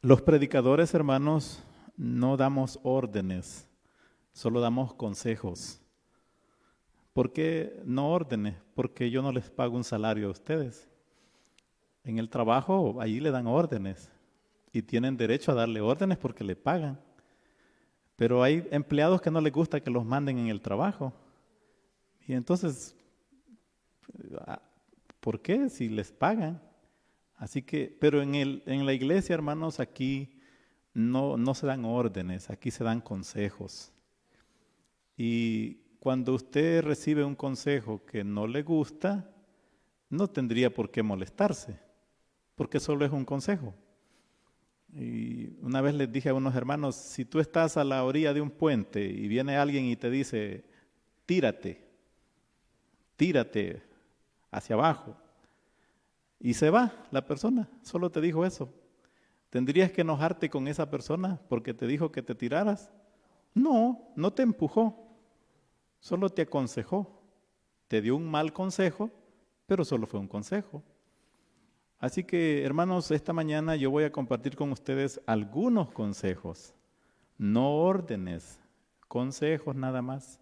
Los predicadores, hermanos, no damos órdenes, solo damos consejos. ¿Por qué no órdenes? Porque yo no les pago un salario a ustedes. En el trabajo, allí le dan órdenes y tienen derecho a darle órdenes porque le pagan. Pero hay empleados que no les gusta que los manden en el trabajo. Y entonces, ¿por qué? Si les pagan. Así que, pero en la iglesia, hermanos, aquí no se dan órdenes, aquí se dan consejos. Y cuando usted recibe un consejo que no le gusta, no tendría por qué molestarse, porque solo es un consejo. Y una vez les dije a unos hermanos, si tú estás a la orilla de un puente y viene alguien y te dice, tírate hacia abajo, y se va la persona, solo te dijo eso. ¿Tendrías que enojarte con esa persona porque te dijo que te tiraras? No, no te empujó, solo te aconsejó. Te dio un mal consejo, pero solo fue un consejo. Así que, hermanos, esta mañana yo voy a compartir con ustedes algunos consejos, no órdenes, consejos nada más,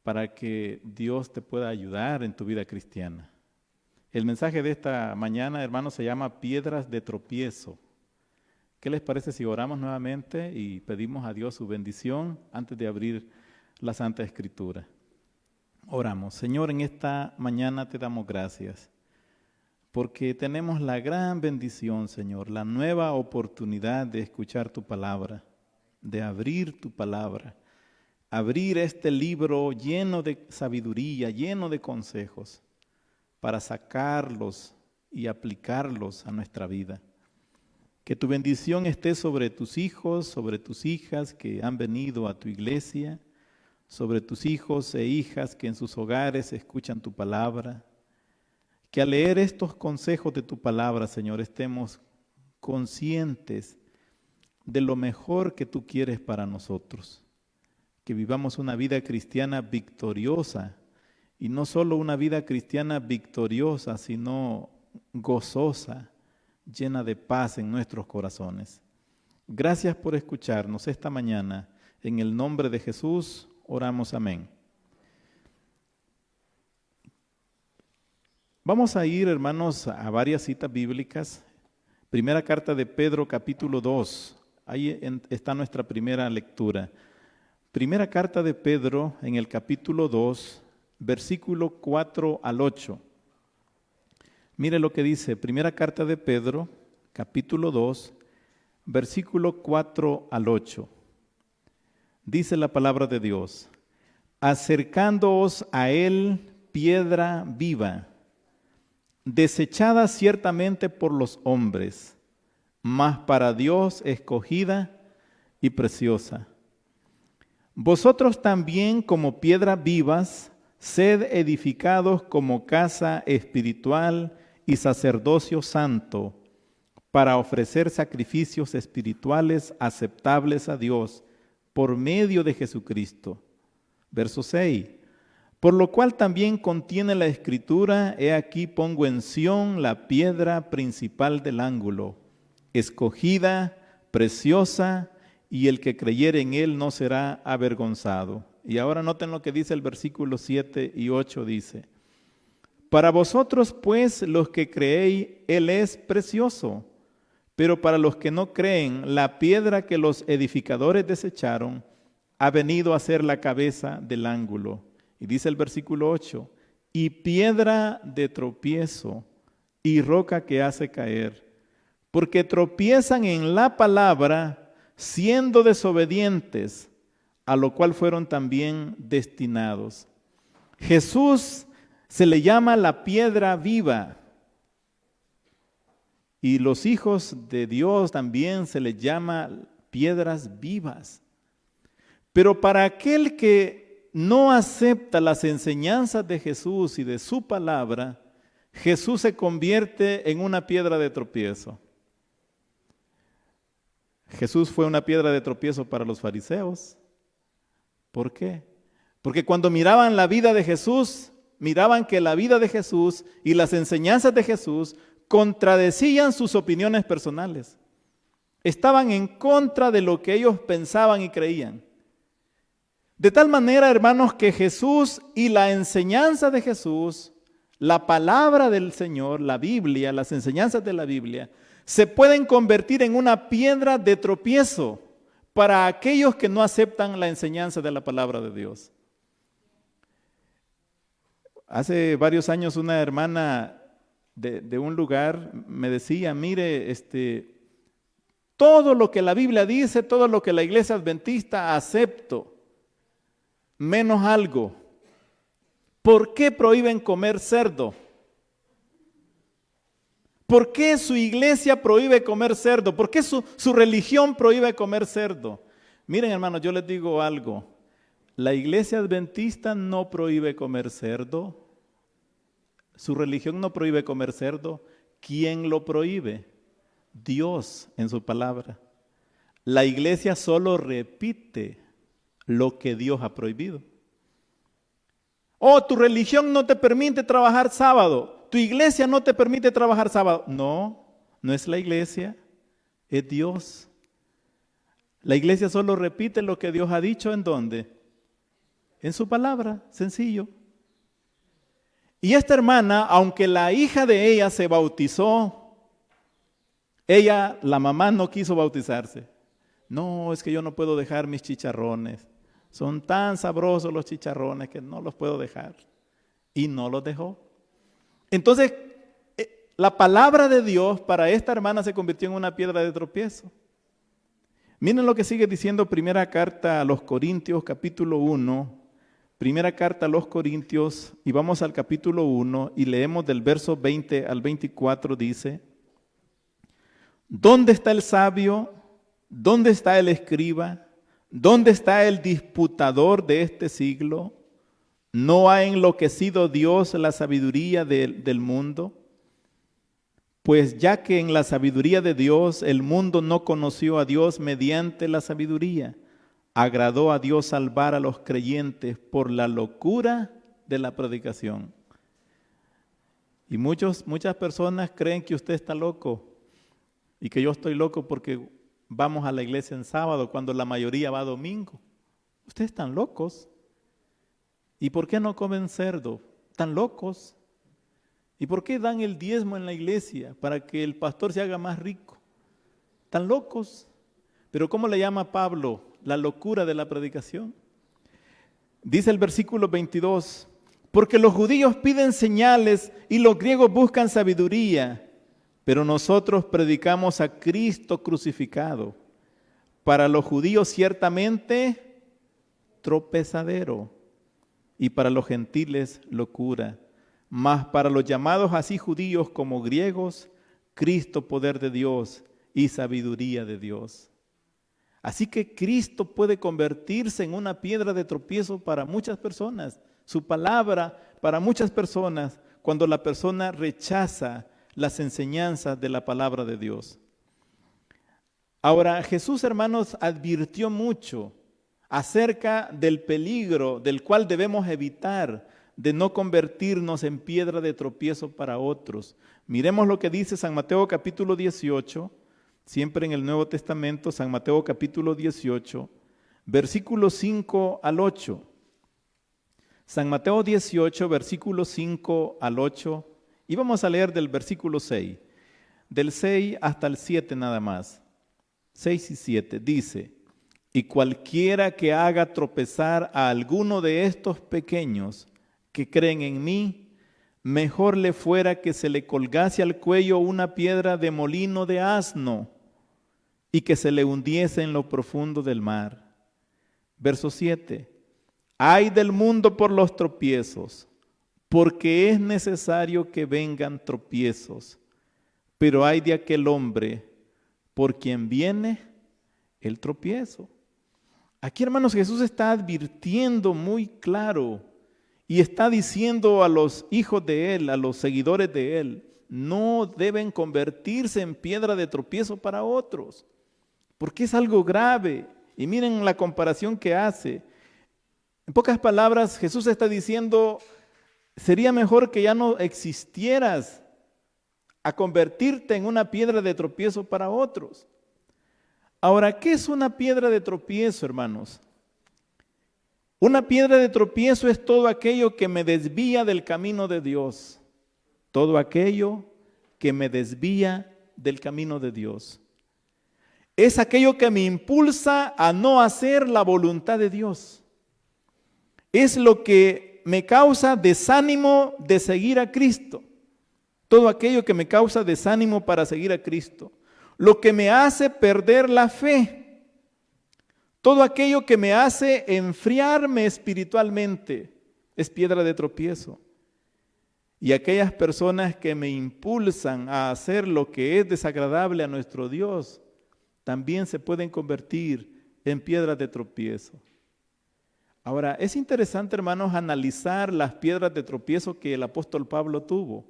para que Dios te pueda ayudar en tu vida cristiana. El mensaje de esta mañana, hermanos, se llama Piedras de Tropiezo. ¿Qué les parece si oramos nuevamente y pedimos a Dios su bendición antes de abrir la Santa Escritura? Oramos. Señor, en esta mañana te damos gracias porque tenemos la gran bendición, Señor, la nueva oportunidad de escuchar tu palabra, de abrir tu palabra, abrir este libro lleno de sabiduría, lleno de consejos, para sacarlos y aplicarlos a nuestra vida. Que tu bendición esté sobre tus hijos, sobre tus hijas que han venido a tu iglesia, sobre tus hijos e hijas que en sus hogares escuchan tu palabra. Que al leer estos consejos de tu palabra, Señor, estemos conscientes de lo mejor que tú quieres para nosotros. Que vivamos una vida cristiana victoriosa, y no solo una vida cristiana victoriosa, sino gozosa, llena de paz en nuestros corazones. Gracias por escucharnos esta mañana. En el nombre de Jesús oramos, amén. Vamos a ir, hermanos, a varias citas bíblicas. Primera carta de Pedro, capítulo 2. Ahí está nuestra primera lectura. Primera carta de Pedro, en el capítulo 2, versículo 4 al 8. Mire lo que dice, primera carta de Pedro, capítulo 2, versículo 4 al 8. Dice la palabra de Dios, acercándoos a él, piedra viva, desechada ciertamente por los hombres, mas para Dios escogida y preciosa. Vosotros también como piedras vivas, sed edificados como casa espiritual y sacerdocio santo, para ofrecer sacrificios espirituales aceptables a Dios por medio de Jesucristo. Verso 6. Por lo cual también contiene la Escritura, he aquí pongo en Sión la piedra principal del ángulo, escogida, preciosa, y el que creyere en él no será avergonzado. Y ahora noten lo que dice el versículo 7 y 8, dice, para vosotros pues los que creéis, él es precioso, pero para los que no creen, la piedra que los edificadores desecharon ha venido a ser la cabeza del ángulo. Y dice el versículo 8, y piedra de tropiezo y roca que hace caer, porque tropiezan en la palabra, siendo desobedientes, a lo cual fueron también destinados. Jesús se le llama la piedra viva, y los hijos de Dios también se les llama piedras vivas. Pero para aquel que no acepta las enseñanzas de Jesús y de su palabra, Jesús se convierte en una piedra de tropiezo. Jesús fue una piedra de tropiezo para los fariseos. ¿Por qué? Porque cuando miraban la vida de Jesús, miraban que la vida de Jesús y las enseñanzas de Jesús contradecían sus opiniones personales. Estaban en contra de lo que ellos pensaban y creían. De tal manera, hermanos, que Jesús y la enseñanza de Jesús, la palabra del Señor, la Biblia, las enseñanzas de la Biblia, se pueden convertir en una piedra de tropiezo para aquellos que no aceptan la enseñanza de la palabra de Dios. Hace varios años una hermana de un lugar me decía, mire, todo lo que la Biblia dice, todo lo que la iglesia adventista acepto, menos algo. ¿Por qué prohíben comer cerdo? ¿Por qué su iglesia prohíbe comer cerdo? ¿Por qué su religión prohíbe comer cerdo? Miren, hermanos, yo les digo algo. La iglesia adventista no prohíbe comer cerdo. Su religión no prohíbe comer cerdo. ¿Quién lo prohíbe? Dios en su palabra. La iglesia solo repite lo que Dios ha prohibido. Oh, tu religión no te permite trabajar sábado. Tu iglesia no te permite trabajar sábado. No, no es la iglesia, es Dios. La iglesia solo repite lo que Dios ha dicho. ¿En dónde? En su palabra, sencillo. Y esta hermana, aunque la hija de ella se bautizó, la mamá no quiso bautizarse. No, es que yo no puedo dejar mis chicharrones. Son tan sabrosos los chicharrones que no los puedo dejar. Y no los dejó. Entonces, la palabra de Dios para esta hermana se convirtió en una piedra de tropiezo. Miren lo que sigue diciendo primera carta a los Corintios, capítulo 1. Primera carta a los Corintios, y vamos al capítulo 1 y leemos del verso 20 al 24, dice: ¿Dónde está el sabio? ¿Dónde está el escriba? ¿Dónde está el disputador de este siglo? ¿No ha enloquecido Dios la sabiduría del mundo? Pues ya que en la sabiduría de Dios el mundo no conoció a Dios mediante la sabiduría, agradó a Dios salvar a los creyentes por la locura de la predicación. Y muchas personas creen que usted está loco y que yo estoy loco porque vamos a la iglesia en sábado cuando la mayoría va domingo. Ustedes están locos. ¿Y por qué no comen cerdo? ¿Están locos? ¿Y por qué dan el diezmo en la iglesia para que el pastor se haga más rico? ¿Están locos? Pero ¿cómo le llama Pablo la locura de la predicación? Dice el versículo 22, porque los judíos piden señales y los griegos buscan sabiduría, pero nosotros predicamos a Cristo crucificado. Para los judíos ciertamente tropezadero y para los gentiles locura, mas para los llamados así judíos como griegos, Cristo poder de Dios y sabiduría de Dios. Así que Cristo puede convertirse en una piedra de tropiezo para muchas personas, su palabra para muchas personas, cuando la persona rechaza las enseñanzas de la palabra de Dios. Ahora, Jesús, hermanos, advirtió mucho acerca del peligro del cual debemos evitar de no convertirnos en piedra de tropiezo para otros. Miremos lo que dice San Mateo capítulo 18, siempre en el Nuevo Testamento, San Mateo capítulo 18, versículos 5 al 8. San Mateo 18, versículos 5 al 8, y vamos a leer del versículo 6, del 6 hasta el 7 nada más. 6 y 7 dice: y cualquiera que haga tropezar a alguno de estos pequeños que creen en mí, mejor le fuera que se le colgase al cuello una piedra de molino de asno y que se le hundiese en lo profundo del mar. Verso 7. Ay del mundo por los tropiezos, porque es necesario que vengan tropiezos, pero ay de aquel hombre por quien viene el tropiezo. Aquí, hermanos, Jesús está advirtiendo muy claro y está diciendo a los hijos de Él, a los seguidores de Él, no deben convertirse en piedra de tropiezo para otros, porque es algo grave. Y miren la comparación que hace. En pocas palabras, Jesús está diciendo, sería mejor que ya no existieras a convertirte en una piedra de tropiezo para otros. Ahora, ¿qué es una piedra de tropiezo, hermanos? Una piedra de tropiezo es todo aquello que me desvía del camino de Dios. Todo aquello que me desvía del camino de Dios. Es aquello que me impulsa a no hacer la voluntad de Dios. Es lo que me causa desánimo de seguir a Cristo. Todo aquello que me causa desánimo para seguir a Cristo. Lo que me hace perder la fe. Todo aquello que me hace enfriarme espiritualmente es piedra de tropiezo. Y aquellas personas que me impulsan a hacer lo que es desagradable a nuestro Dios, también se pueden convertir en piedras de tropiezo. Ahora, es interesante, hermanos, analizar las piedras de tropiezo que el apóstol Pablo tuvo.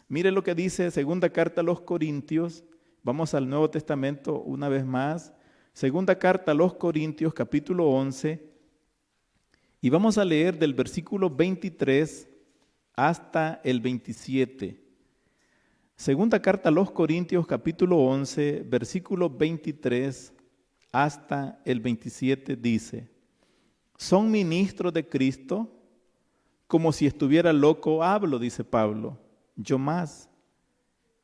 Mire lo que dice segunda carta a los Corintios. Vamos al Nuevo Testamento una vez más. Segunda carta a los Corintios, capítulo 11. Y vamos a leer del versículo 23 hasta el 27. Segunda carta a los Corintios, capítulo 11, versículo 23 hasta el 27 dice: ¿Son ministros de Cristo? Como si estuviera loco hablo, dice Pablo, yo más.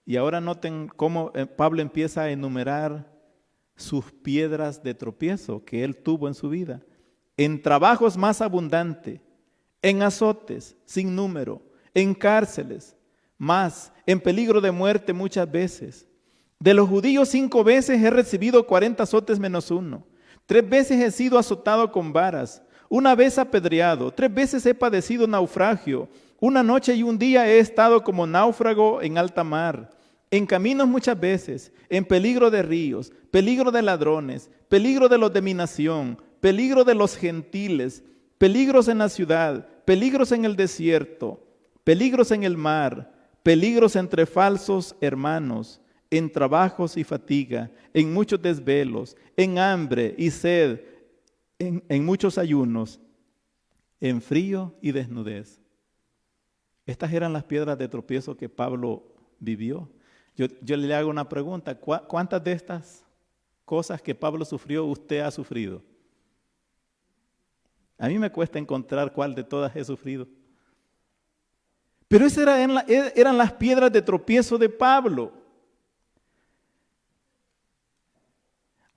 Y ahora noten cómo Pablo empieza a enumerar sus piedras de tropiezo que él tuvo en su vida. En trabajos más abundantes, en azotes sin número, en cárceles, más, en peligro de muerte muchas veces. De los judíos 5 veces he recibido 40 azotes menos 1. 3 veces he sido azotado con varas, 1 vez apedreado, 3 veces he padecido naufragio. 1 noche y 1 día he estado como náufrago en alta mar. En caminos muchas veces, en peligro de ríos, peligro de ladrones, peligro de los de mi nación, peligro de los gentiles, peligros en la ciudad, peligros en el desierto, peligros en el mar, peligros entre falsos hermanos, en trabajos y fatiga, en muchos desvelos, en hambre y sed, en muchos ayunos, en frío y desnudez. Estas eran las piedras de tropiezo que Pablo vivió. Yo le hago una pregunta: ¿cuántas de estas cosas que Pablo sufrió usted ha sufrido? A mí me cuesta encontrar cuál de todas he sufrido. Pero esas eran las piedras de tropiezo de Pablo.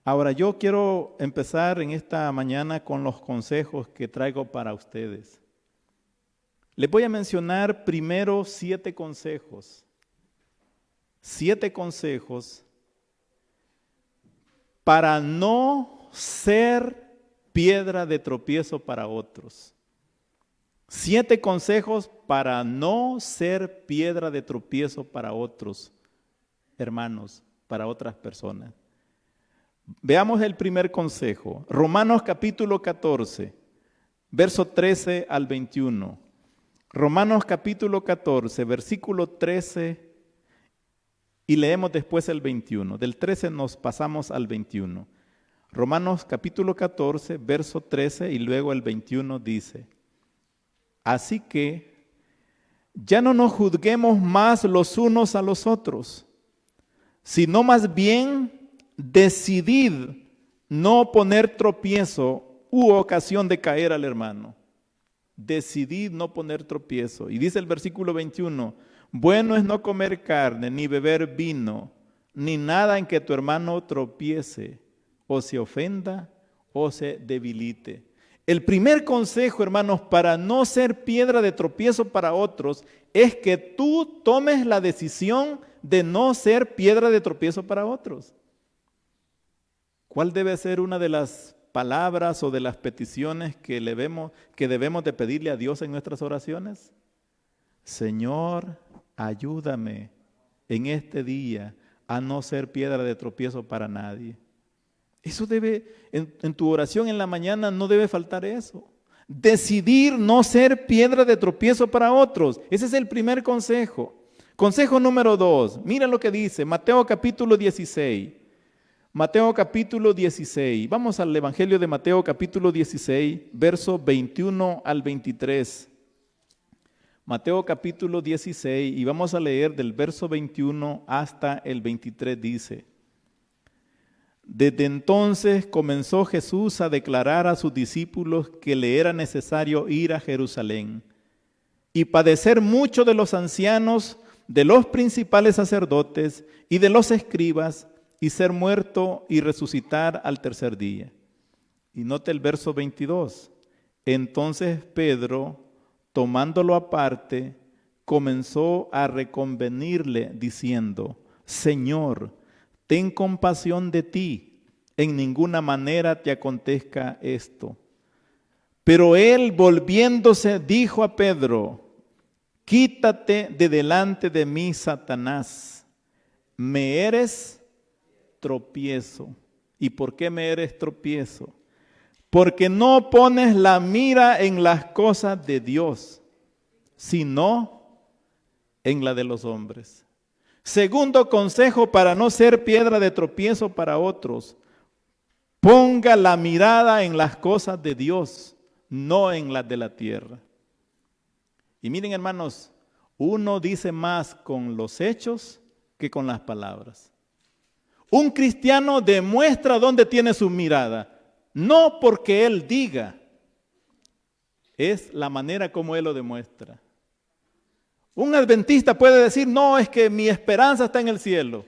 Ahora yo quiero empezar en esta mañana con los consejos que traigo para ustedes. Les voy a mencionar primero 7 consejos. 7 consejos para no ser piedra de tropiezo para otros. 7 consejos para no ser piedra de tropiezo para otros hermanos, para otras personas. Veamos el primer consejo. Romanos capítulo 14, verso 13 al 21. Romanos capítulo 14, versículo 13 y leemos después el 21. Del 13 nos pasamos al 21. Romanos capítulo 14, verso 13 y luego el 21 dice: Así que ya no nos juzguemos más los unos a los otros, sino más bien decidid no poner tropiezo u ocasión de caer al hermano. Decidid no poner tropiezo. Y dice el versículo 21, bueno es no comer carne, ni beber vino, ni nada en que tu hermano tropiece, o se ofenda, o se debilite. El primer consejo, hermanos, para no ser piedra de tropiezo para otros, es que tú tomes la decisión de no ser piedra de tropiezo para otros. ¿Cuál debe ser una de las palabras o de las peticiones que debemos de pedirle a Dios en nuestras oraciones? Señor, ayúdame en este día a no ser piedra de tropiezo para nadie. Eso debe, en tu oración en la mañana no debe faltar eso. Decidir no ser piedra de tropiezo para otros. Ese es el primer consejo. Consejo número 2, mira lo que dice Mateo capítulo 16. Mateo capítulo 16. Vamos al Evangelio de Mateo capítulo 16, verso 21 al 23. Mateo capítulo 16 y vamos a leer del verso 21 hasta el 23 dice: Desde entonces comenzó Jesús a declarar a sus discípulos que le era necesario ir a Jerusalén y padecer mucho de los ancianos, de los principales sacerdotes y de los escribas, y ser muerto y resucitar al tercer día. Y note el verso 22. Entonces Pedro, tomándolo aparte, comenzó a reconvenirle diciendo: Señor, ten compasión de ti, en ninguna manera te acontezca esto. Pero él, volviéndose, dijo a Pedro: Quítate de delante de mí, Satanás, me eres tropiezo. ¿Y por qué me eres tropiezo? Porque no pones la mira en las cosas de Dios, sino en la de los hombres. Segundo consejo para no ser piedra de tropiezo para otros: ponga la mirada en las cosas de Dios, no en las de la tierra. Y miren, hermanos, uno dice más con los hechos que con las palabras. Un cristiano demuestra dónde tiene su mirada, no porque él diga, es la manera como él lo demuestra. Un adventista puede decir: no, es que mi esperanza está en el cielo,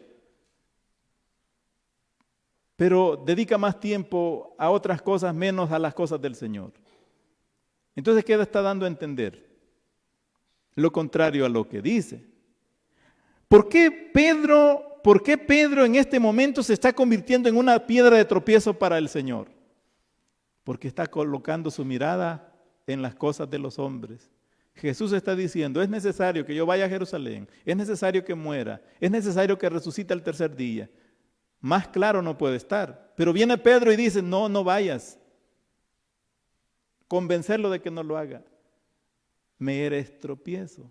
pero dedica más tiempo a otras cosas menos a las cosas del Señor. Entonces, ¿qué está dando a entender? Lo contrario a lo que dice. ¿Por qué Pedro en este momento se está convirtiendo en una piedra de tropiezo para el Señor? Porque está colocando su mirada en las cosas de los hombres. Jesús está diciendo: es necesario que yo vaya a Jerusalén, es necesario que muera, es necesario que resucite al tercer día. Más claro no puede estar. Pero viene Pedro y dice: no, no vayas. Convencerlo de que no lo haga. Me eres tropiezo.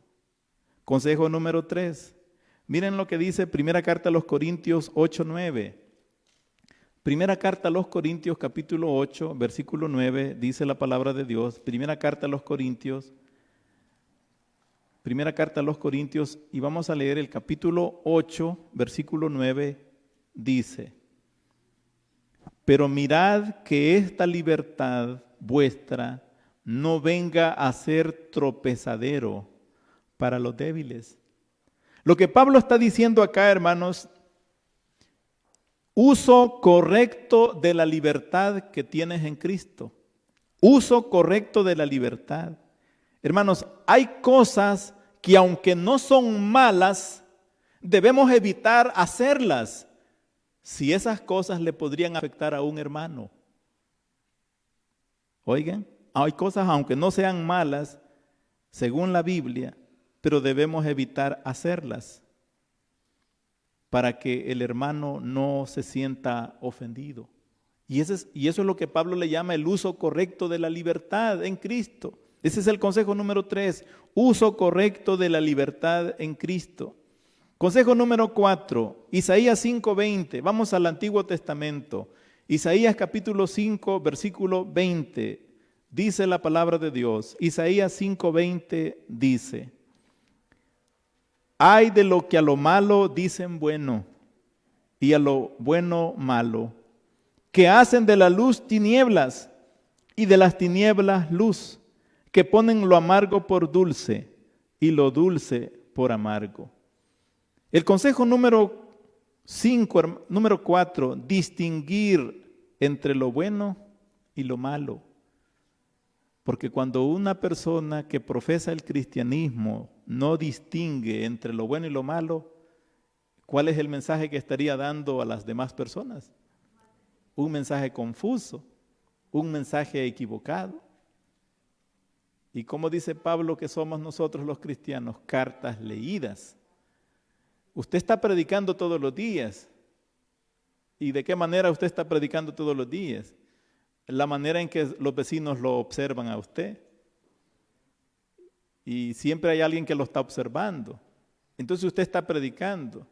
Consejo número 3. Miren lo que dice Primera Carta a los Corintios 8:9. Primera Carta a los Corintios capítulo 8, versículo 9, dice la palabra de Dios. Primera Carta a los Corintios, y vamos a leer el capítulo 8, versículo 9, dice: Pero mirad que esta libertad vuestra no venga a ser tropezadero para los débiles. Lo que Pablo está diciendo acá, hermanos, uso correcto de la libertad que tienes en Cristo. Uso correcto de la libertad. Hermanos, hay cosas que aunque no son malas, debemos evitar hacerlas si esas cosas le podrían afectar a un hermano. Oigan, hay cosas aunque no sean malas, según la Biblia, pero debemos evitar hacerlas para que el hermano no se sienta ofendido. Y eso es lo que Pablo le llama el uso correcto de la libertad en Cristo. Ese es el consejo número 3, uso correcto de la libertad en Cristo. Consejo número 4, Isaías 5:20, vamos al Antiguo Testamento. Isaías capítulo 5, versículo 20, dice la palabra de Dios. Isaías 5:20 dice: Ay de lo que a lo malo dicen bueno, y a lo bueno malo, que hacen de la luz tinieblas, y de las tinieblas luz, que ponen lo amargo por dulce, y lo dulce por amargo. El consejo número 4, distinguir entre lo bueno y lo malo. Porque cuando una persona que profesa el cristianismo no distingue entre lo bueno y lo malo, ¿cuál es el mensaje que estaría dando a las demás personas? Un mensaje confuso, un mensaje equivocado. Y como dice Pablo que somos nosotros los cristianos, cartas leídas. Usted está predicando todos los días. ¿Y de qué manera usted está predicando todos los días? La manera en que los vecinos lo observan a usted. Y siempre hay alguien que lo está observando. Entonces usted está predicando.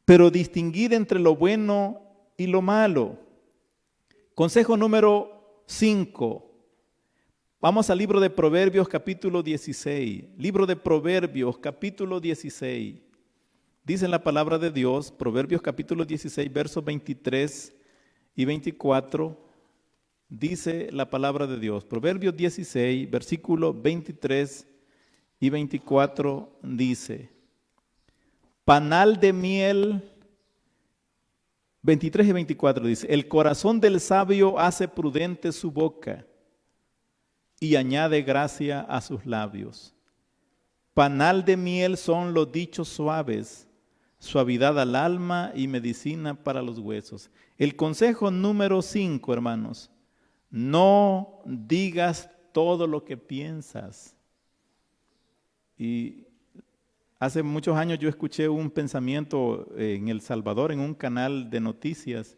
Pero distinguir entre lo bueno y lo malo. Consejo número 5. Vamos al libro de Proverbios capítulo 16. Libro de Proverbios capítulo 16. Dice la palabra de Dios, Proverbios capítulo 16, versos 23 y 24, dice la palabra de Dios. Proverbios 16, versículo 23 y 24 dice: panal de miel, 23 y 24 dice, el corazón del sabio hace prudente su boca y añade gracia a sus labios. Panal de miel son los dichos suaves, suavidad al alma y medicina para los huesos. El consejo número 5, hermanos, no digas todo lo que piensas. Y hace muchos años yo escuché un pensamiento en El Salvador, en un canal de noticias,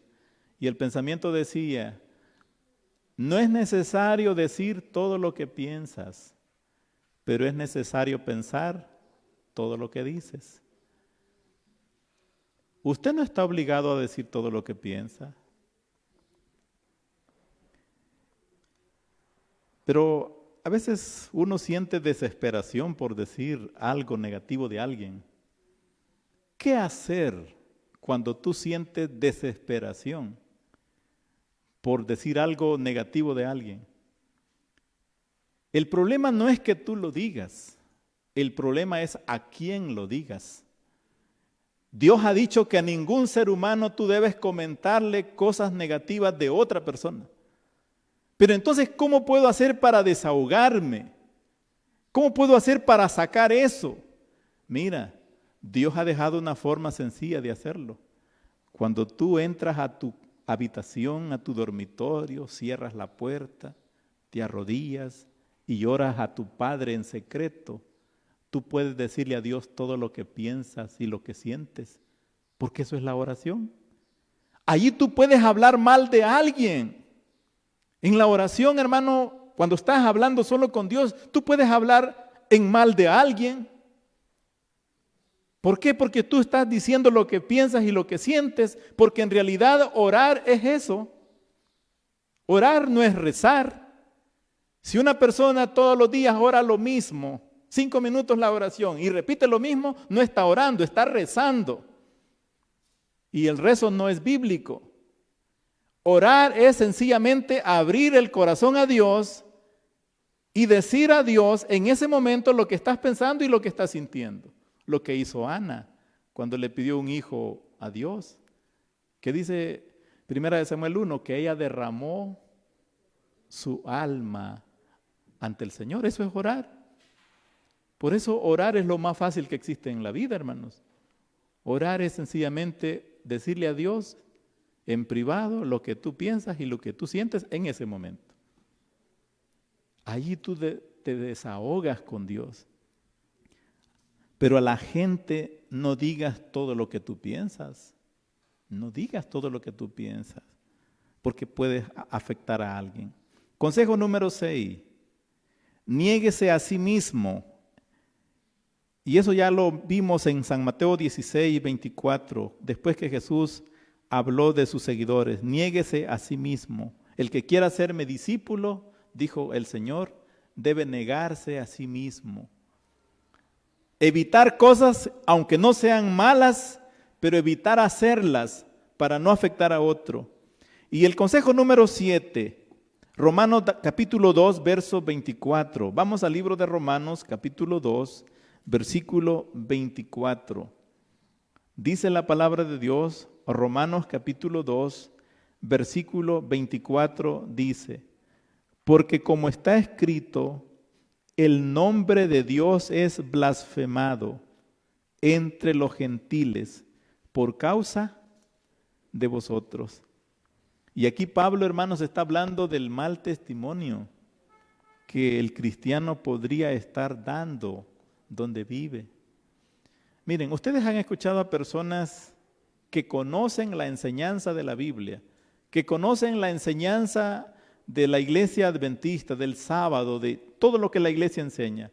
y el pensamiento decía: no es necesario decir todo lo que piensas, pero es necesario pensar todo lo que dices. Usted no está obligado a decir todo lo que piensa, pero a veces uno siente desesperación por decir algo negativo de alguien. ¿Qué hacer cuando tú sientes desesperación por decir algo negativo de alguien? El problema no es que tú lo digas, el problema es a quién lo digas. Dios ha dicho que a ningún ser humano tú debes comentarle cosas negativas de otra persona. Pero entonces, ¿cómo puedo hacer para desahogarme? ¿Cómo puedo hacer para sacar eso? Mira, Dios ha dejado una forma sencilla de hacerlo. Cuando tú entras a tu habitación, a tu dormitorio, cierras la puerta, te arrodillas y oras a tu Padre en secreto, tú puedes decirle a Dios todo lo que piensas y lo que sientes, porque eso es la oración. Allí tú puedes hablar mal de alguien. En la oración, hermano, cuando estás hablando solo con Dios, tú puedes hablar en mal de alguien. ¿Por qué? Porque tú estás diciendo lo que piensas y lo que sientes, porque en realidad orar es eso. Orar no es rezar. Si una persona todos los días ora lo mismo, 5 minutos la oración, y repite lo mismo, no está orando, está rezando. Y el rezo no es bíblico. Orar es sencillamente abrir el corazón a Dios y decir a Dios en ese momento lo que estás pensando y lo que estás sintiendo. Lo que hizo Ana cuando le pidió un hijo a Dios. Que dice 1 Samuel 1, que ella derramó su alma ante el Señor. Eso es orar. Por eso orar es lo más fácil que existe en la vida, hermanos. Orar es sencillamente decirle a Dios en privado lo que tú piensas y lo que tú sientes en ese momento. Allí tú te desahogas con Dios. Pero a la gente no digas todo lo que tú piensas. No digas todo lo que tú piensas, porque puedes afectar a alguien. Consejo número 6. Niéguese a sí mismo. Y eso ya lo vimos en San Mateo 16, 24, después que Jesús habló de sus seguidores. Niéguese a sí mismo. El que quiera serme discípulo, dijo el Señor, debe negarse a sí mismo. Evitar cosas, aunque no sean malas, pero evitar hacerlas para no afectar a otro. Y el consejo número 7, Romanos capítulo 2, verso 24. Vamos al libro de Romanos capítulo 2, versículo 24. Dice la palabra de Dios, Romanos capítulo 2, versículo 24 dice: porque como está escrito, el nombre de Dios es blasfemado entre los gentiles por causa de vosotros. Y aquí Pablo, hermanos, está hablando del mal testimonio que el cristiano podría estar dando donde vive. Miren, ustedes han escuchado a personas que conocen la enseñanza de la Biblia, que conocen la enseñanza de la iglesia adventista, del sábado, de todo lo que la iglesia enseña.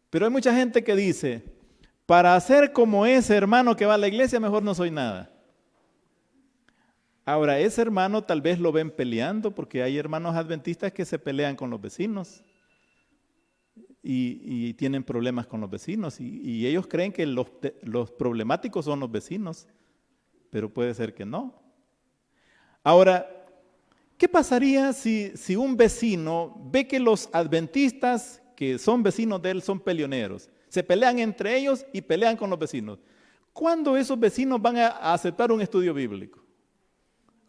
Pero hay mucha gente que dice, para ser como ese hermano que va a la iglesia, mejor no soy nada. Ahora, ese hermano tal vez lo ven peleando, porque hay hermanos adventistas que se pelean con los vecinos. y tienen problemas con los vecinos y ellos creen que los problemáticos son los vecinos, pero puede ser que no. Ahora, ¿qué pasaría si un vecino ve que los adventistas que son vecinos de él son peleoneros? Se pelean entre ellos y pelean con los vecinos. ¿Cuándo esos vecinos van a aceptar un estudio bíblico?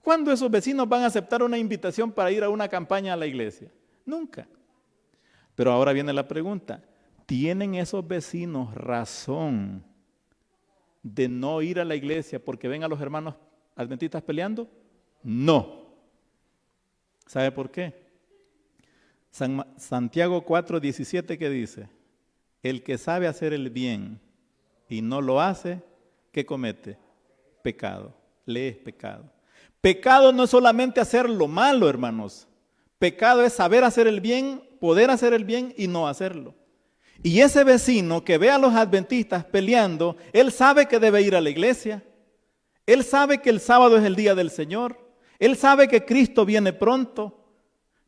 ¿Cuándo esos vecinos van a aceptar una invitación para ir a una campaña a la iglesia? Nunca. Pero ahora viene la pregunta, ¿tienen esos vecinos razón de no ir a la iglesia porque ven a los hermanos adventistas peleando? No. ¿Sabe por qué? Santiago 4:17, ¿qué dice? El que sabe hacer el bien y no lo hace, ¿qué comete? Pecado. Le es pecado. Pecado no es solamente hacer lo malo, hermanos. Pecado es saber hacer el bien, poder hacer el bien y no hacerlo. Y ese vecino que ve a los adventistas peleando, él sabe que debe ir a la iglesia. Él sabe que el sábado es el día del Señor. Él sabe que Cristo viene pronto.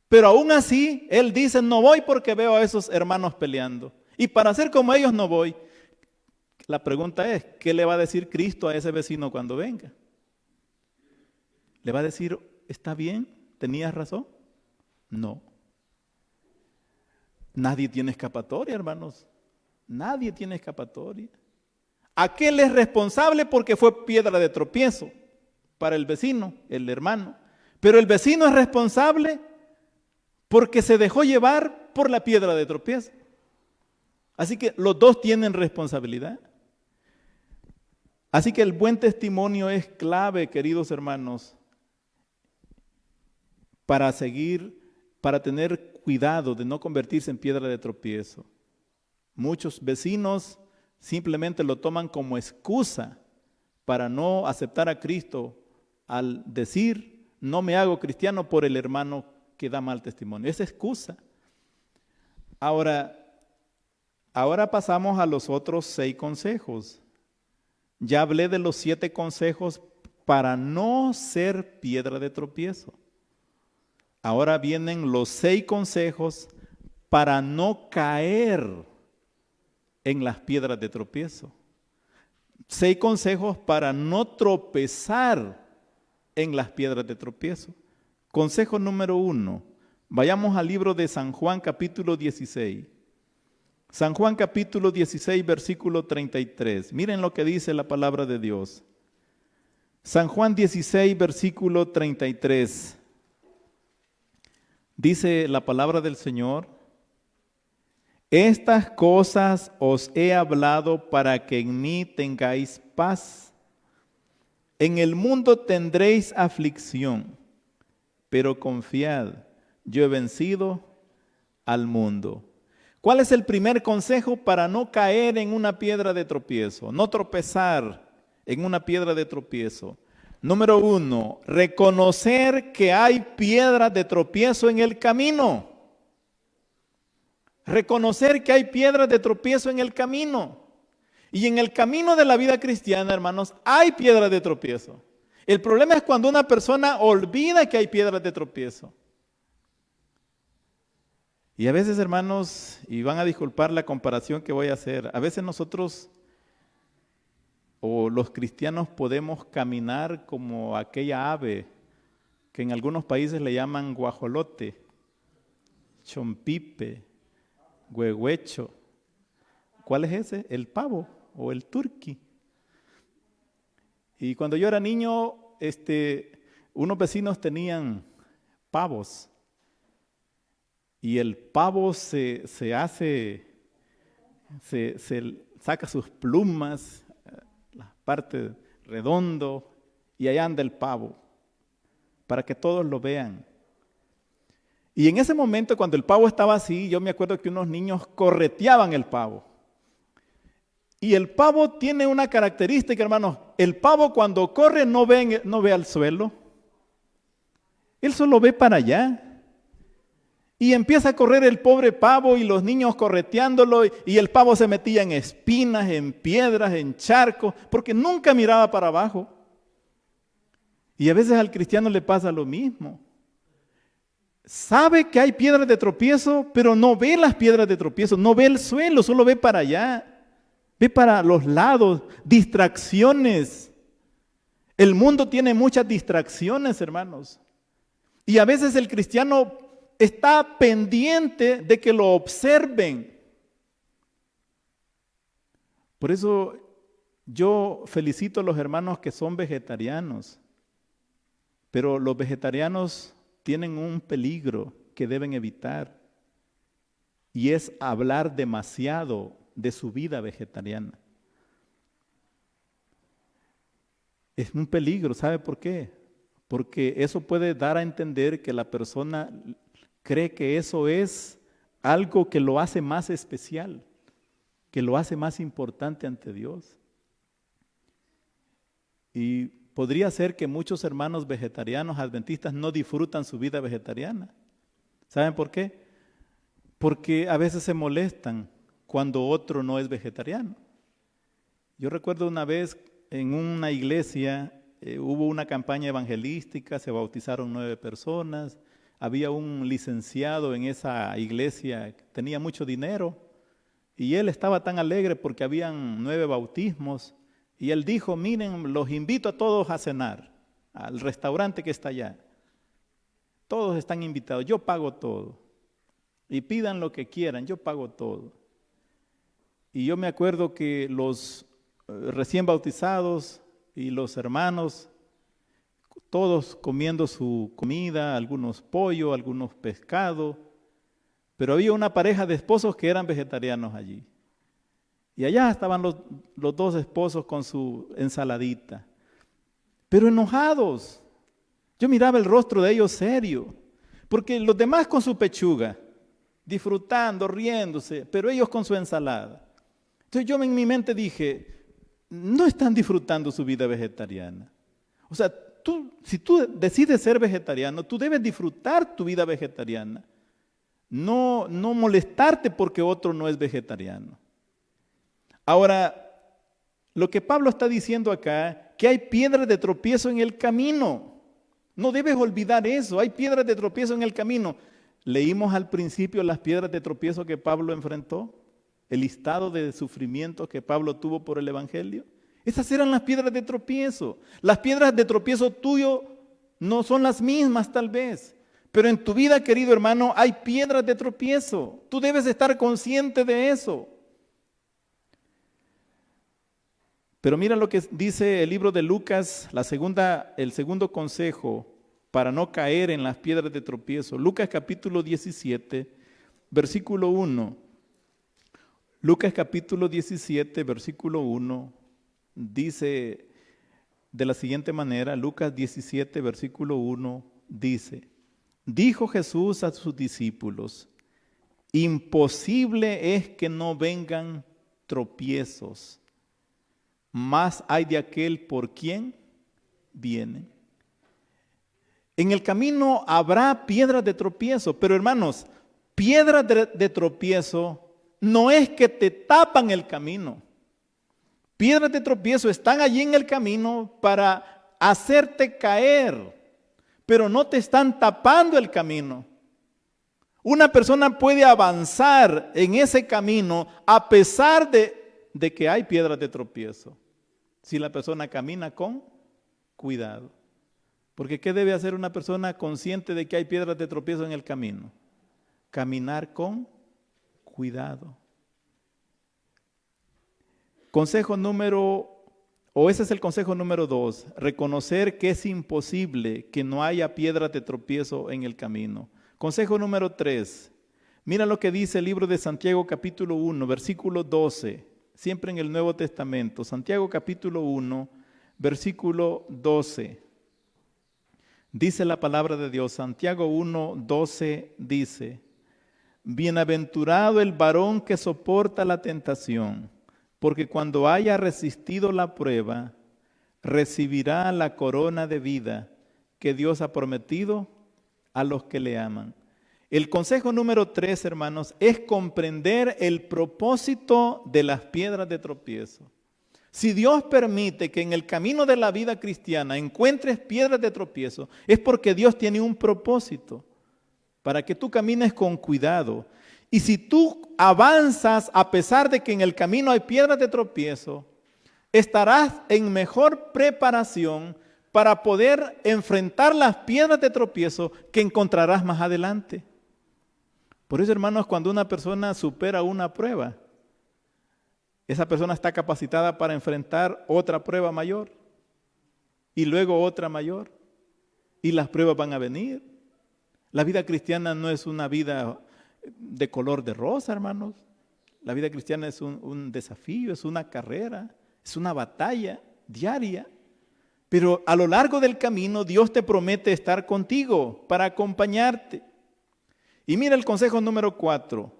Pero aún así, él dice, no voy porque veo a esos hermanos peleando. Y para ser como ellos no voy. La pregunta es, ¿qué le va a decir Cristo a ese vecino cuando venga? ¿Le va a decir, está bien, tenías razón? No. Nadie tiene escapatoria, hermanos. Nadie tiene escapatoria. Aquel es responsable porque fue piedra de tropiezo para el vecino, el hermano. Pero el vecino es responsable porque se dejó llevar por la piedra de tropiezo. Así que los dos tienen responsabilidad. Así que el buen testimonio es clave, queridos hermanos, para tener cuidado de no convertirse en piedra de tropiezo. Muchos vecinos simplemente lo toman como excusa para no aceptar a Cristo al decir, no me hago cristiano por el hermano que da mal testimonio. Es excusa. Ahora pasamos a los otros 6 consejos. Ya hablé de los 7 consejos para no ser piedra de tropiezo. Ahora vienen los 6 consejos para no caer en las piedras de tropiezo. 6 consejos para no tropezar en las piedras de tropiezo. Consejo número 1. Vayamos al libro de San Juan capítulo 16. San Juan capítulo 16 versículo 33. Miren lo que dice la palabra de Dios. San Juan 16 versículo 33. Dice la palabra del Señor, estas cosas os he hablado para que en mí tengáis paz. En el mundo tendréis aflicción, pero confiad, yo he vencido al mundo. ¿Cuál es el primer consejo para no caer en una piedra de tropiezo? No tropezar en una piedra de tropiezo. Número 1, reconocer que hay piedras de tropiezo en el camino. Reconocer que hay piedras de tropiezo en el camino. Y en el camino de la vida cristiana, hermanos, hay piedras de tropiezo. El problema es cuando una persona olvida que hay piedras de tropiezo. Y a veces, hermanos, y van a disculpar la comparación que voy a hacer, a veces nosotros o los cristianos podemos caminar como aquella ave que en algunos países le llaman guajolote, chompipe, huehuecho. ¿Cuál es ese? El pavo o el turqui. Y cuando yo era niño, unos vecinos tenían pavos. Y el pavo se saca sus plumas, la parte redondo, y allá anda el pavo, para que todos lo vean. Y en ese momento, cuando el pavo estaba así, yo me acuerdo que unos niños correteaban el pavo. Y el pavo tiene una característica, hermanos. El pavo cuando corre no ve al suelo. Él solo ve para allá. Y empieza a correr el pobre pavo y los niños correteándolo y el pavo se metía en espinas, en piedras, en charcos, porque nunca miraba para abajo. Y a veces al cristiano le pasa lo mismo. sabe que hay piedras de tropiezo, pero no ve las piedras de tropiezo, no ve el suelo, solo ve para allá, ve para los lados, distracciones. El mundo tiene muchas distracciones, hermanos. Y a veces el cristiano está pendiente de que lo observen. Por eso yo felicito a los hermanos que son vegetarianos, pero los vegetarianos tienen un peligro que deben evitar y es hablar demasiado de su vida vegetariana. Es un peligro, ¿sabe por qué? Porque eso puede dar a entender que la persona cree que eso es algo que lo hace más especial, que lo hace más importante ante Dios. Y podría ser que muchos hermanos vegetarianos, adventistas, no disfrutan su vida vegetariana. ¿Saben por qué? Porque a veces se molestan cuando otro no es vegetariano. Yo recuerdo una vez en una iglesia, hubo una campaña evangelística, se bautizaron 9 personas, había un licenciado en esa iglesia que tenía mucho dinero y él estaba tan alegre porque habían 9 bautismos y él dijo, miren, los invito a todos a cenar al restaurante que está allá. Todos están invitados, yo pago todo y pidan lo que quieran, yo pago todo. Y yo me acuerdo que los recién bautizados y los hermanos, todos comiendo su comida, algunos pollo, algunos pescado, pero había una pareja de esposos que eran vegetarianos allí. Y allá estaban los 2 esposos con su ensaladita, pero enojados. Yo miraba el rostro de ellos serio, porque los demás con su pechuga, disfrutando, riéndose, pero ellos con su ensalada. Entonces yo en mi mente dije, no están disfrutando su vida vegetariana. O sea, si tú decides ser vegetariano, tú debes disfrutar tu vida vegetariana. No molestarte porque otro no es vegetariano. Ahora, lo que Pablo está diciendo acá, que hay piedras de tropiezo en el camino. No debes olvidar eso, hay piedras de tropiezo en el camino. Leímos al principio las piedras de tropiezo que Pablo enfrentó, el listado de sufrimientos que Pablo tuvo por el Evangelio. Esas eran las piedras de tropiezo. Las piedras de tropiezo tuyo no son las mismas tal vez, pero en tu vida, querido hermano, hay piedras de tropiezo. Tú debes estar consciente de eso. Pero mira lo que dice el libro de Lucas, el segundo consejo para no caer en las piedras de tropiezo. Lucas capítulo 17, versículo 1. Lucas capítulo 17, versículo 1, dice de la siguiente manera, Lucas 17, versículo 1, dice, dijo Jesús a sus discípulos, imposible es que no vengan tropiezos, más hay de aquel por quien vienen. En el camino habrá piedras de tropiezo, pero hermanos, piedras de tropiezo no es que te tapan el camino. Piedras de tropiezo están allí en el camino para hacerte caer, pero no te están tapando el camino. Una persona puede avanzar en ese camino a pesar de que hay piedras de tropiezo, si la persona camina con cuidado. Porque ¿qué debe hacer una persona consciente de que hay piedras de tropiezo en el camino? Caminar con cuidado. Ese es el consejo número 2, reconocer que es imposible que no haya piedras de tropiezo en el camino. Consejo número 3, mira lo que dice el libro de Santiago capítulo 1, versículo 12, siempre en el Nuevo Testamento. Santiago capítulo 1, versículo 12. Dice la palabra de Dios, Santiago 1, 12 dice, bienaventurado el varón que soporta la tentación, porque cuando haya resistido la prueba, recibirá la corona de vida que Dios ha prometido a los que le aman. El consejo número 3, hermanos, es comprender el propósito de las piedras de tropiezo. Si Dios permite que en el camino de la vida cristiana encuentres piedras de tropiezo, es porque Dios tiene un propósito. para que tú camines con cuidado. Y si tú avanzas a pesar de que en el camino hay piedras de tropiezo, estarás en mejor preparación para poder enfrentar las piedras de tropiezo que encontrarás más adelante. Por eso, hermanos, cuando una persona supera una prueba, esa persona está capacitada para enfrentar otra prueba mayor y luego otra mayor. Y las pruebas van a venir. La vida cristiana no es una vida de color de rosa, hermanos. La vida cristiana es un desafío, es una carrera, es una batalla diaria. Pero a lo largo del camino Dios te promete estar contigo para acompañarte. Y mira el consejo número 4.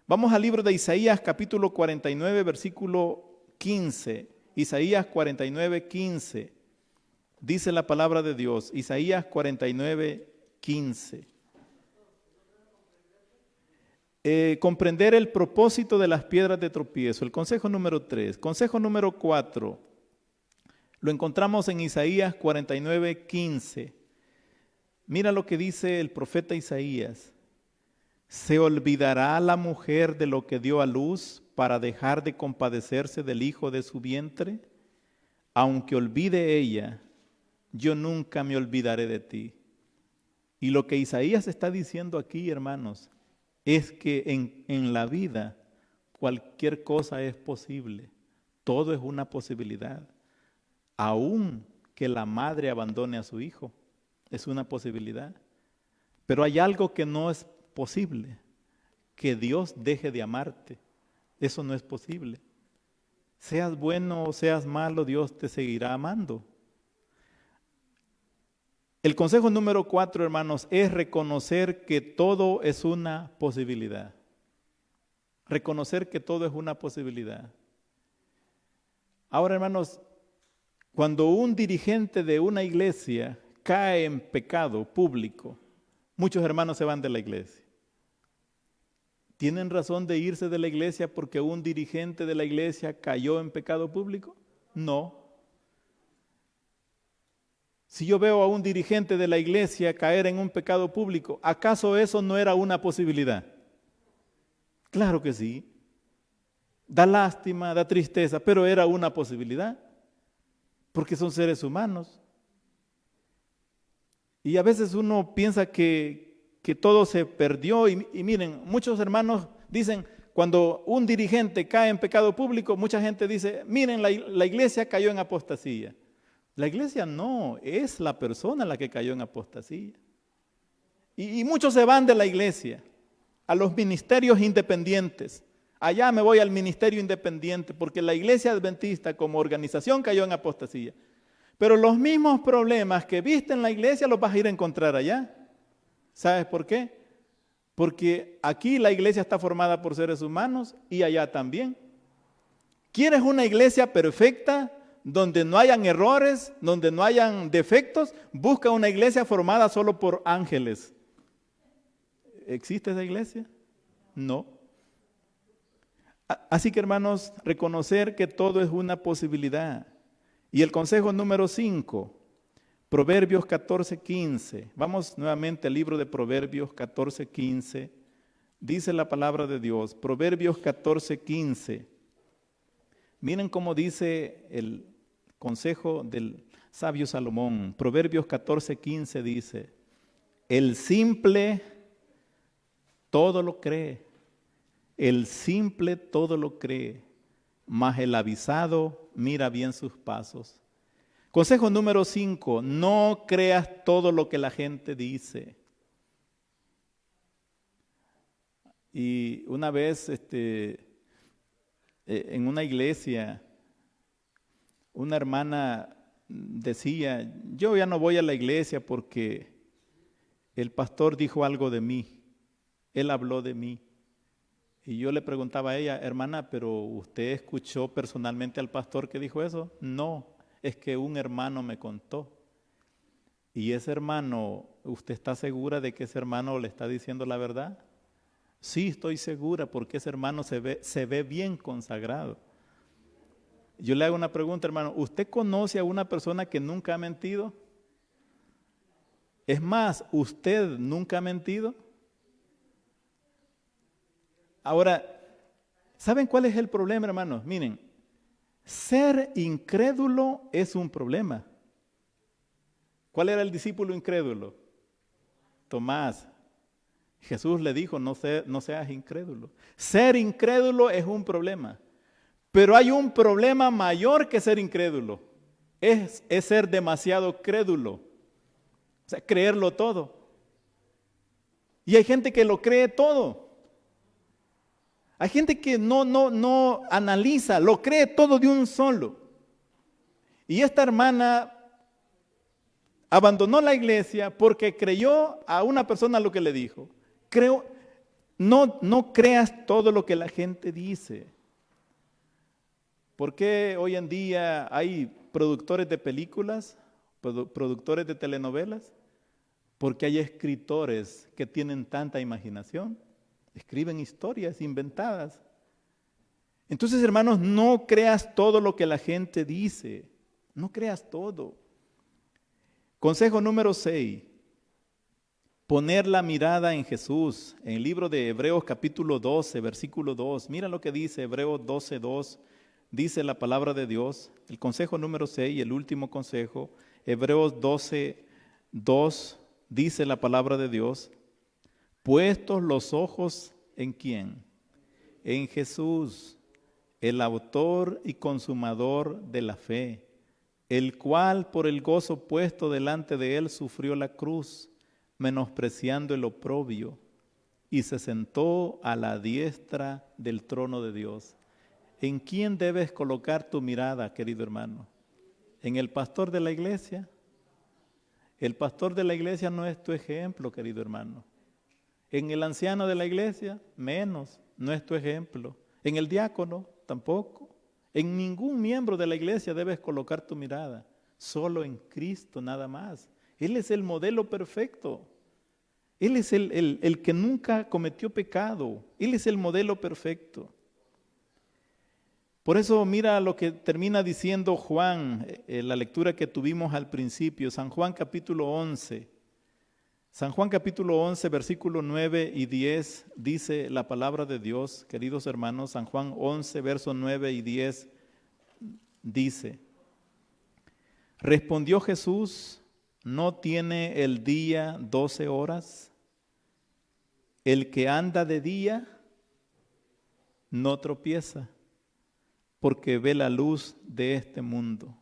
Vamos al libro de Isaías capítulo 49 versículo 15. Isaías 49, 15. Dice la palabra de Dios. Isaías 49, 15. Comprender el propósito de las piedras de tropiezo. El consejo número 3. Consejo número 4. Lo encontramos en Isaías 49, 15. Mira lo que dice el profeta Isaías. ¿Se olvidará la mujer de lo que dio a luz para dejar de compadecerse del hijo de su vientre? Aunque olvide ella, yo nunca me olvidaré de ti. Y lo que Isaías está diciendo aquí, hermanos, es que en la vida cualquier cosa es posible. Todo es una posibilidad. Aún que la madre abandone a su hijo, es una posibilidad. Pero hay algo que no es posible, que Dios deje de amarte. Eso no es posible. Seas bueno o seas malo, Dios te seguirá amando. El consejo número 4, hermanos, es reconocer que todo es una posibilidad. Reconocer que todo es una posibilidad. Ahora, hermanos, cuando un dirigente de una iglesia cae en pecado público, muchos hermanos se van de la iglesia. ¿Tienen razón de irse de la iglesia porque un dirigente de la iglesia cayó en pecado público? No. Si yo veo a un dirigente de la iglesia caer en un pecado público, ¿acaso eso no era una posibilidad? Claro que sí. Da lástima, da tristeza, pero era una posibilidad, porque son seres humanos. Y a veces uno piensa que todo se perdió y miren, muchos hermanos dicen, cuando un dirigente cae en pecado público, mucha gente dice, miren, la iglesia cayó en apostasía. La iglesia no, es la persona la que cayó en apostasía. Y muchos se van de la iglesia a los ministerios independientes. Allá me voy al ministerio independiente porque la iglesia adventista como organización cayó en apostasía. Pero los mismos problemas que viste en la iglesia los vas a ir a encontrar allá. ¿Sabes por qué? Porque aquí la iglesia está formada por seres humanos y allá también. ¿Quieres una iglesia perfecta, donde no hayan errores, donde no hayan defectos? Busca una iglesia formada solo por ángeles. ¿Existe esa iglesia? No. Así que, hermanos, reconocer que todo es una posibilidad. Y el consejo número 5, Proverbios 14:15. Vamos nuevamente al libro de Proverbios 14:15. Dice la palabra de Dios, Proverbios 14:15. Miren cómo dice el consejo del sabio Salomón. Proverbios 14:15 dice, el simple todo lo cree, el simple todo lo cree, mas el avisado mira bien sus pasos. Consejo número 5, no creas todo lo que la gente dice. Y una vez en una iglesia, una hermana decía, yo ya no voy a la iglesia porque el pastor dijo algo de mí, él habló de mí. Y yo le preguntaba a ella, hermana, ¿pero usted escuchó personalmente al pastor que dijo eso? No, es que un hermano me contó. Y ese hermano, ¿usted está segura de que ese hermano le está diciendo la verdad? Sí, estoy segura porque ese hermano se ve bien consagrado. Yo le hago una pregunta, hermano, ¿usted conoce a una persona que nunca ha mentido? Es más, ¿usted nunca ha mentido? Ahora, ¿saben cuál es el problema, hermanos? Miren, ser incrédulo es un problema. ¿Cuál era el discípulo incrédulo? Tomás. Jesús le dijo, no seas incrédulo. Ser incrédulo es un problema. Pero hay un problema mayor que ser incrédulo. Es ser demasiado crédulo. O sea, creerlo todo. Y hay gente que lo cree todo. Hay gente que no analiza, lo cree todo de un solo. Y esta hermana abandonó la iglesia porque creyó a una persona lo que le dijo. No creas todo lo que la gente dice. ¿Por qué hoy en día hay productores de películas, productores de telenovelas? Porque hay escritores que tienen tanta imaginación, escriben historias inventadas. Entonces, hermanos, no creas todo lo que la gente dice, no creas todo. Consejo número 6, poner la mirada en Jesús. En el libro de Hebreos capítulo 12, versículo 2, mira lo que dice Hebreos 12, 2, dice la palabra de Dios. El consejo número 6, el último consejo, Hebreos 12, 2, dice la palabra de Dios, puestos los ojos ¿en quién? En Jesús, el autor y consumador de la fe, el cual por el gozo puesto delante de él sufrió la cruz, menospreciando el oprobio, y se sentó a la diestra del trono de Dios. ¿En quién debes colocar tu mirada, querido hermano? ¿En el pastor de la iglesia? El pastor de la iglesia no es tu ejemplo, querido hermano. En el anciano de la iglesia, menos, no es tu ejemplo. En el diácono, tampoco. En ningún miembro de la iglesia debes colocar tu mirada. Solo en Cristo, nada más. Él es el modelo perfecto. Él es el que nunca cometió pecado. Él es el modelo perfecto. Por eso mira lo que termina diciendo Juan, la lectura que tuvimos al principio, San Juan capítulo 11. San Juan capítulo 11, versículo 9 y 10, dice la palabra de Dios, queridos hermanos. San Juan 11, versos 9 y 10, dice, respondió Jesús, ¿no tiene el día 12 horas? El que anda de día no tropieza, porque ve la luz de este mundo.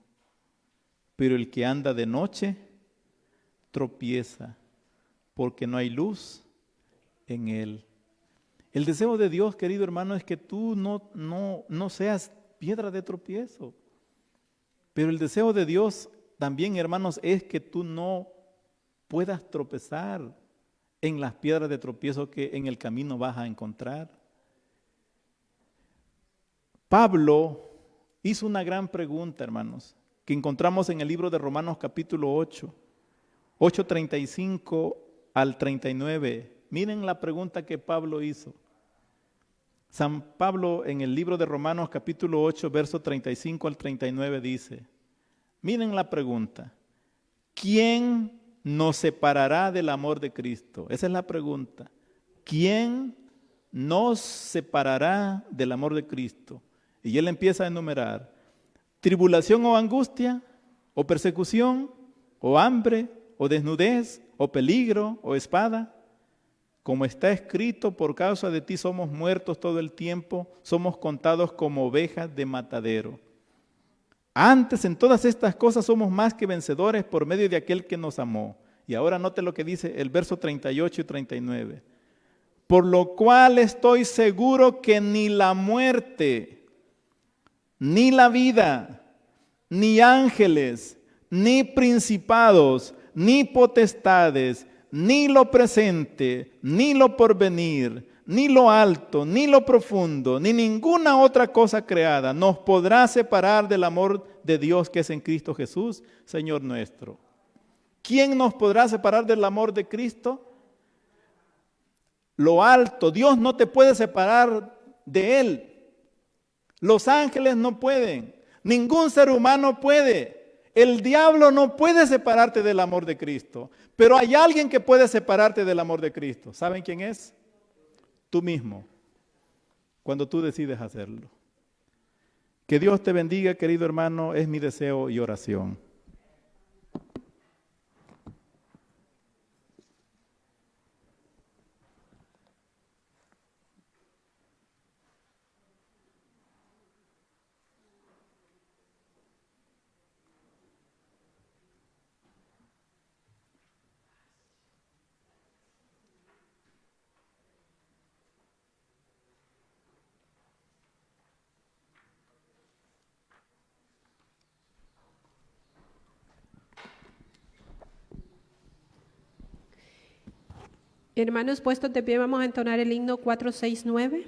Pero el que anda de noche tropieza, porque no hay luz en él. El deseo de Dios, querido hermano, es que tú no seas piedra de tropiezo. Pero el deseo de Dios también, hermanos, es que tú no puedas tropezar en las piedras de tropiezo que en el camino vas a encontrar. Pablo hizo una gran pregunta, hermanos, que encontramos en el libro de Romanos capítulo 8, 8:35 al 39. Miren la pregunta que Pablo hizo. San Pablo en el libro de Romanos capítulo 8, verso 35 al 39 dice, miren la pregunta, ¿quién nos separará del amor de Cristo? Esa es la pregunta. ¿Quién nos separará del amor de Cristo? Y él empieza a enumerar, tribulación o angustia, o persecución, o hambre, o desnudez, o peligro, o espada. Como está escrito, por causa de ti somos muertos todo el tiempo, somos contados como ovejas de matadero. Antes en todas estas cosas somos más que vencedores por medio de aquel que nos amó. Y ahora note lo que dice el verso 38 y 39. Por lo cual estoy seguro que ni la muerte, ni la vida, ni ángeles, ni principados, ni potestades, ni lo presente, ni lo porvenir, ni lo alto, ni lo profundo, ni ninguna otra cosa creada nos podrá separar del amor de Dios que es en Cristo Jesús, Señor nuestro. ¿Quién nos podrá separar del amor de Cristo? Lo alto, Dios no te puede separar de Él. Los ángeles no pueden, ningún ser humano puede. El diablo no puede separarte del amor de Cristo, pero hay alguien que puede separarte del amor de Cristo. ¿Saben quién es? Tú mismo. cuando tú decides hacerlo. Que Dios te bendiga, querido hermano, es mi deseo y oración. Hermanos, puestos de pie, vamos a entonar el himno 469.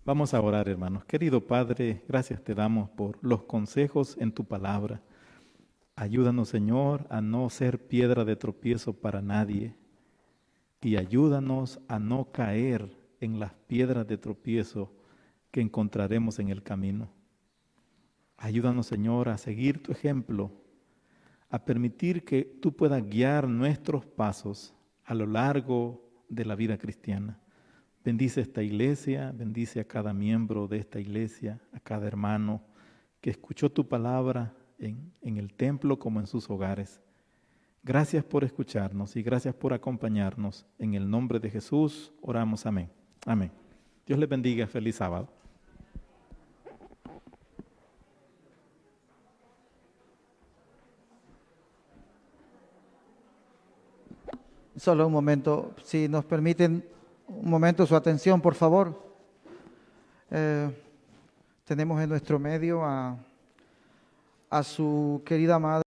Vamos a orar, hermanos. Querido Padre, gracias te damos por los consejos en tu palabra. Ayúdanos, Señor, a no ser piedra de tropiezo para nadie y ayúdanos a no caer en las piedras de tropiezo que encontraremos en el camino. Ayúdanos, Señor, a seguir tu ejemplo, a permitir que tú puedas guiar nuestros pasos a lo largo de la vida cristiana. Bendice esta iglesia, bendice a cada miembro de esta iglesia, a cada hermano que escuchó tu palabra en el templo como en sus hogares. Gracias por escucharnos y gracias por acompañarnos. En el nombre de Jesús oramos, amén. Amén. Dios les bendiga, feliz sábado. Solo un momento, si nos permiten un momento su atención, por favor. Tenemos en nuestro medio a su querida madre.